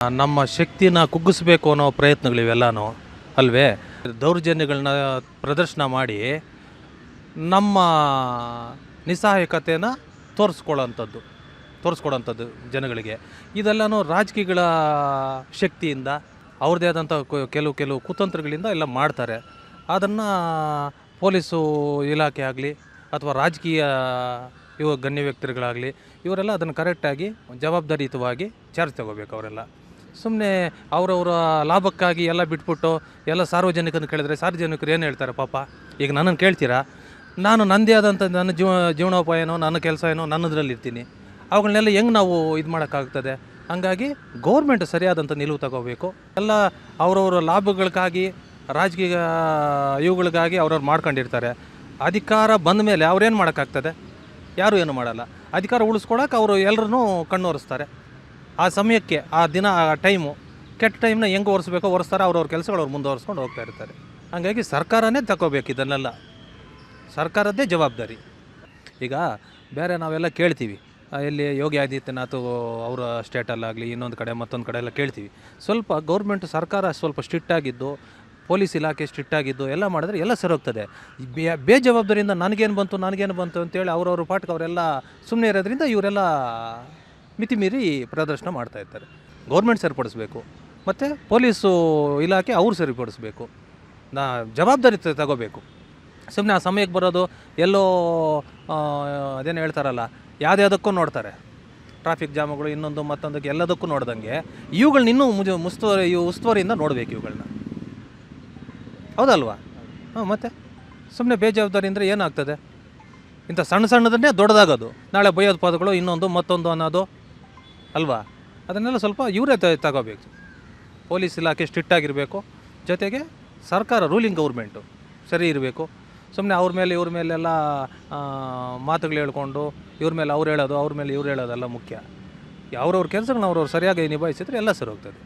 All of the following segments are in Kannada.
ನಮ್ಮ ಶಕ್ತಿನ ಕುಗ್ಗಿಸ್ಬೇಕು ಅನ್ನೋ ಪ್ರಯತ್ನಗಳಿವೆಲ್ಲನೂ ಅಲ್ವೇ. ದೌರ್ಜನ್ಯಗಳನ್ನ ಪ್ರದರ್ಶನ ಮಾಡಿ ನಮ್ಮ ನಿಸ್ಸಹಾಯಕತೆನ ತೋರಿಸ್ಕೊಡೋಂಥದ್ದು ಜನಗಳಿಗೆ. ಇದೆಲ್ಲನೂ ರಾಜಕೀಯಗಳ ಶಕ್ತಿಯಿಂದ ಅವ್ರದ್ದೇ ಆದಂಥ ಕೆಲವು ಕುತಂತ್ರಗಳಿಂದ ಎಲ್ಲ ಮಾಡ್ತಾರೆ. ಅದನ್ನು ಪೊಲೀಸು ಇಲಾಖೆ ಆಗಲಿ ಅಥವಾ ರಾಜಕೀಯ ಗಣ್ಯ ವ್ಯಕ್ತಿಗಳಾಗಲಿ ಇವರೆಲ್ಲ ಅದನ್ನು ಕರೆಕ್ಟಾಗಿ ಜವಾಬ್ದಾರಿಯುತವಾಗಿ ಚಾರ್ಜ್ ತಗೋಬೇಕು. ಅವರೆಲ್ಲ ಸುಮ್ಮನೆ ಅವರವರ ಲಾಭಕ್ಕಾಗಿ ಎಲ್ಲ ಬಿಟ್ಬಿಟ್ಟು ಎಲ್ಲ ಸಾರ್ವಜನಿಕರನ್ನು ಕೇಳಿದ್ರೆ ಸಾರ್ವಜನಿಕರು ಏನು ಹೇಳ್ತಾರೆ ಪಾಪ. ಈಗ ನನ್ನನ್ನು ಕೇಳ್ತೀರಾ, ನಾನು ನನ್ನದೇ ಆದಂಥ ನನ್ನ ಜೀವನೋಪಾಯನೋ ನನ್ನ ಕೆಲಸ ಏನೋ ನನ್ನದ್ರಲ್ಲಿ ಇರ್ತೀನಿ. ಅವುಗಳನ್ನೆಲ್ಲ ಹೆಂಗೆ ನಾವು ಇದು ಮಾಡೋಕ್ಕಾಗ್ತದೆ? ಹಾಗಾಗಿ ಗೌರ್ಮೆಂಟ್ ಸರಿಯಾದಂಥ ನಿಲುವು ತಗೋಬೇಕು. ಎಲ್ಲ ಅವರವರ ಲಾಭಗಳಿಗಾಗಿ ರಾಜಕೀಯ ಇವುಗಳಿಗಾಗಿ ಅವ್ರವ್ರು ಮಾಡ್ಕೊಂಡಿರ್ತಾರೆ. ಅಧಿಕಾರ ಬಂದ ಮೇಲೆ ಅವ್ರೇನು ಮಾಡೋಕ್ಕಾಗ್ತದೆ? ಯಾರೂ ಏನು ಮಾಡಲ್ಲ. ಅಧಿಕಾರ ಉಳಿಸ್ಕೊಳಕ್ಕೆ ಅವರು ಎಲ್ಲರೂ ಕಣ್ಣೊರೆಸ್ತಾರೆ. ಆ ಸಮಯಕ್ಕೆ ಆ ದಿನ ಆ ಟೈಮು ಕೆಟ್ಟ ಟೈಮ್ನ ಹೆಂಗೆ ಒರೆಸ್ಬೇಕೋ ಒರೆಸ್ತಾರೆ. ಅವ್ರವ್ರ ಕೆಲಸಗಳು ಅವ್ರು ಮುಂದುವರೆಸ್ಕೊಂಡು ಹೋಗ್ತಾ ಇರ್ತಾರೆ. ಹಾಗಾಗಿ ಸರ್ಕಾರನೇ ತಗೋಬೇಕು ಇದನ್ನೆಲ್ಲ, ಸರ್ಕಾರದ್ದೇ ಜವಾಬ್ದಾರಿ. ಈಗ ಬೇರೆ ನಾವೆಲ್ಲ ಕೇಳ್ತೀವಿ, ಇಲ್ಲಿ ಯೋಗಿ ಆದಿತ್ಯನಾಥ್ ಅವರ ಸ್ಟೇಟಲ್ಲಾಗಲಿ ಇನ್ನೊಂದು ಕಡೆ ಮತ್ತೊಂದು ಕಡೆ ಎಲ್ಲ ಕೇಳ್ತೀವಿ. ಸ್ವಲ್ಪ ಗೌರ್ಮೆಂಟ್ ಸರ್ಕಾರ ಸ್ವಲ್ಪ ಸ್ಟ್ರಿಕ್ಟಾಗಿದ್ದು, ಪೊಲೀಸ್ ಇಲಾಖೆ ಸ್ಟ್ರಿಕ್ಟಾಗಿದ್ದು ಎಲ್ಲ ಮಾಡಿದ್ರೆ ಎಲ್ಲ ಸರೋಗ್ತದೆ. ಬೇಜವಾಬ್ದಾರಿಯಿಂದ ನನಗೇನು ಬಂತು ಅಂತೇಳಿ ಅವ್ರವ್ರ ಪಾಠಕ್ಕೆ ಅವರೆಲ್ಲ ಸುಮ್ಮನೆ ಇರೋದ್ರಿಂದ ಇವರೆಲ್ಲ ಮಿತಿಮೀರಿ ಪ್ರದರ್ಶನ ಮಾಡ್ತಾಯಿರ್ತಾರೆ. ಗೌರ್ಮೆಂಟ್ ಸರಿಪಡಿಸ್ಬೇಕು ಮತ್ತು ಪೊಲೀಸು ಇಲಾಖೆ ಅವ್ರು ಸರಿಪಡಿಸ್ಬೇಕು. ಜವಾಬ್ದಾರಿ ತಗೋಬೇಕು. ಸುಮ್ಮನೆ ಆ ಸಮಯಕ್ಕೆ ಬರೋದು ಎಲ್ಲೋ ಅದೇನು ಹೇಳ್ತಾರಲ್ಲ, ಯಾವುದ್ಯಾವುದಕ್ಕೂ ನೋಡ್ತಾರೆ. ಟ್ರಾಫಿಕ್ ಜಾಮುಗಳು ಇನ್ನೊಂದು ಮತ್ತೊಂದಕ್ಕೆ ಎಲ್ಲದಕ್ಕೂ ನೋಡ್ದಂಗೆ ಇವುಗಳನ್ನ ಇನ್ನೂ ಉಸ್ತುವಾರಿಯಿಂದ ನೋಡಬೇಕು ಇವುಗಳನ್ನ. ಹೌದಲ್ವಾ? ಮತ್ತು ಸುಮ್ಮನೆ ಬೇಜವಾಬ್ದಾರಿ ಅಂದರೆ ಏನಾಗ್ತದೆ? ಇಂಥ ಸಣ್ಣದನ್ನೇ ದೊಡ್ಡದಾಗೋದು, ನಾಳೆ ಭಯೋತ್ಪಾದಕಗಳು ಇನ್ನೊಂದು ಮತ್ತೊಂದು ಅನ್ನೋದು ಅಲ್ವಾ? ಅದನ್ನೆಲ್ಲ ಸ್ವಲ್ಪ ಇವರೇ ತಗೋಬೇಕು. ಪೊಲೀಸ್ ಇಲಾಖೆ ಸ್ಟ್ರಿಕ್ಟಾಗಿರಬೇಕು, ಜೊತೆಗೆ ಸರ್ಕಾರ ರೂಲಿಂಗ್ ಗೌರ್ಮೆಂಟು ಸರಿ ಇರಬೇಕು. ಸುಮ್ಮನೆ ಇವ್ರ ಮೇಲೆಲ್ಲ ಮಾತುಗಳು ಹೇಳ್ಕೊಂಡು ಇವ್ರ ಮೇಲೆ ಅವ್ರು ಹೇಳೋದು, ಅವ್ರ ಮೇಲೆ ಇವ್ರು ಹೇಳೋದೆಲ್ಲ ಮುಖ್ಯ. ಅವ್ರವ್ರ ಕೆಲಸಗಳನ್ನ ಅವ್ರವ್ರು ಸರಿಯಾಗಿ ನಿಭಾಯಿಸಿದ್ರೆ ಎಲ್ಲ ಸರಿ ಹೋಗ್ತದೆ.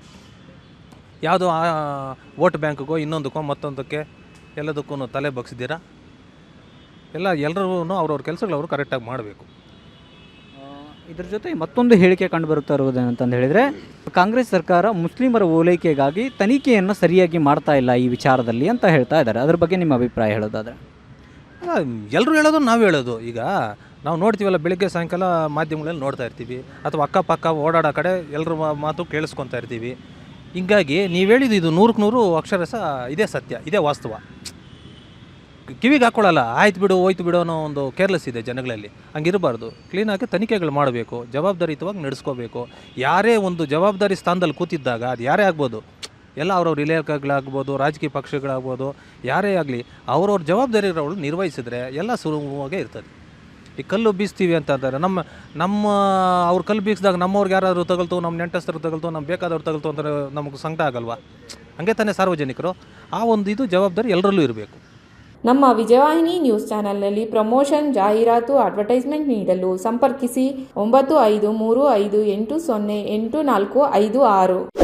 ಯಾವುದೋ ವೋಟ್ ಬ್ಯಾಂಕ್ಗೋ ಇನ್ನೊಂದಕ್ಕೋ ಮತ್ತೊಂದಕ್ಕೆ ಎಲ್ಲದಕ್ಕೂ ತಲೆ ಬಗ್ಸಿದ್ದೀರಾ? ಎಲ್ಲರೂ ಅವ್ರವ್ರ ಕೆಲಸಗಳು ಅವರು ಕರೆಕ್ಟಾಗಿ ಮಾಡಬೇಕು. ಇದ್ರ ಜೊತೆ ಮತ್ತೊಂದು ಹೇಳಿಕೆ ಕಂಡು ಬರುತ್ತಾ ಇರುವುದೇನಂತಂದು ಹೇಳಿದರೆ, ಕಾಂಗ್ರೆಸ್ ಸರ್ಕಾರ ಮುಸ್ಲಿಮರ ಓಲೈಕೆಗಾಗಿ ತನಿಖೆಯನ್ನು ಸರಿಯಾಗಿ ಮಾಡ್ತಾ ಇಲ್ಲ ಈ ವಿಚಾರದಲ್ಲಿ ಅಂತ ಹೇಳ್ತಾ ಇದ್ದಾರೆ. ಅದ್ರ ಬಗ್ಗೆ ನಿಮ್ಮ ಅಭಿಪ್ರಾಯ ಹೇಳೋದಾದರೆ? ಎಲ್ಲರೂ ಹೇಳೋದು ನಾವು ಹೇಳೋದು. ಈಗ ನಾವು ನೋಡ್ತೀವಲ್ಲ, ಬೆಳಗ್ಗೆ ಸಾಯಂಕಾಲ ಮಾಧ್ಯಮಗಳಲ್ಲಿ ನೋಡ್ತಾ ಇರ್ತೀವಿ, ಅಥವಾ ಅಕ್ಕಪಕ್ಕ ಓಡಾಡೋ ಕಡೆ ಎಲ್ಲರ ಮಾತು ಕೇಳಿಸ್ಕೊತಾ ಇರ್ತೀವಿ. ಹೀಗಾಗಿ ನೀವು ಹೇಳಿದ್ದು ಇದು 100ಕ್ಕೆ 100 ಅಕ್ಷರಶಃ ಇದೇ ಸತ್ಯ, ಇದೇ ವಾಸ್ತವ. ಕಿವಿಗೆ ಹಾಕ್ಕೊಳ್ಳಲ್ಲ, ಆಯ್ತು ಬಿಡು ಹೋಯ್ತು ಬಿಡು ಅನ್ನೋ ಒಂದು ಕೇರ್ಲೆಸ್ ಇದೆ ಜನಗಳಲ್ಲಿ. ಹಂಗಿರಬಾರ್ದು. ಕ್ಲೀನಾಗಿ ತನಿಖೆಗಳು ಮಾಡಬೇಕು, ಜವಾಬ್ದಾರಿಯುತವಾಗಿ ನಡೆಸ್ಕೋಬೇಕು. ಯಾರೇ ಒಂದು ಜವಾಬ್ದಾರಿ ಸ್ಥಾನದಲ್ಲಿ ಕೂತಿದ್ದಾಗ ಅದು ಯಾರೇ ಆಗ್ಬೋದು, ಎಲ್ಲ ಅವ್ರವ್ರ ಇಲಾಖೆಗಳಾಗ್ಬೋದು, ರಾಜಕೀಯ ಪಕ್ಷಗಳಾಗ್ಬೋದು, ಯಾರೇ ಆಗಲಿ ಅವ್ರವ್ರ ಜವಾಬ್ದಾರಿಗಳು ನಿರ್ವಹಿಸಿದ್ರೆ ಎಲ್ಲ ಸುಲಭವಾಗೇ ಇರ್ತದೆ. ಈ ಕಲ್ಲು ಬೀಸ್ತೀವಿ ಅಂತ ಅಂತಾರೆ, ನಮ್ಮ ಅವ್ರು ಕಲ್ಲು ಬೀಸಿದಾಗ ನಮ್ಮವ್ರಿಗೆ ಯಾರಾದರೂ ತಗಲ್ತು, ನಮ್ಮ ನೆಂಟಸ್ಥರು ತಗಲ್ತು, ನಮ್ಗೆ ಬೇಕಾದವ್ರು ತಗಲ್ತು ಅಂದರೆ ನಮಗೆ ಸಂಕಟ ಆಗಲ್ವಾ? ಹಾಗೆ ತಾನೇ ಸಾರ್ವಜನಿಕರು. ಆ ಒಂದು ಇದು ಜವಾಬ್ದಾರಿ ಎಲ್ಲರಲ್ಲೂ ಇರಬೇಕು. ನಮ್ಮ ವಿಜಯವಾಹಿನಿ ನ್ಯೂಸ್ ಚಾನೆಲ್ನಲ್ಲಿ ಪ್ರಮೋಷನ್, ಜಾಹೀರಾತು, ಅಡ್ವರ್ಟೈಸ್ಮೆಂಟ್ ನೀಡಲು ಸಂಪರ್ಕಿಸಿ 9535808456.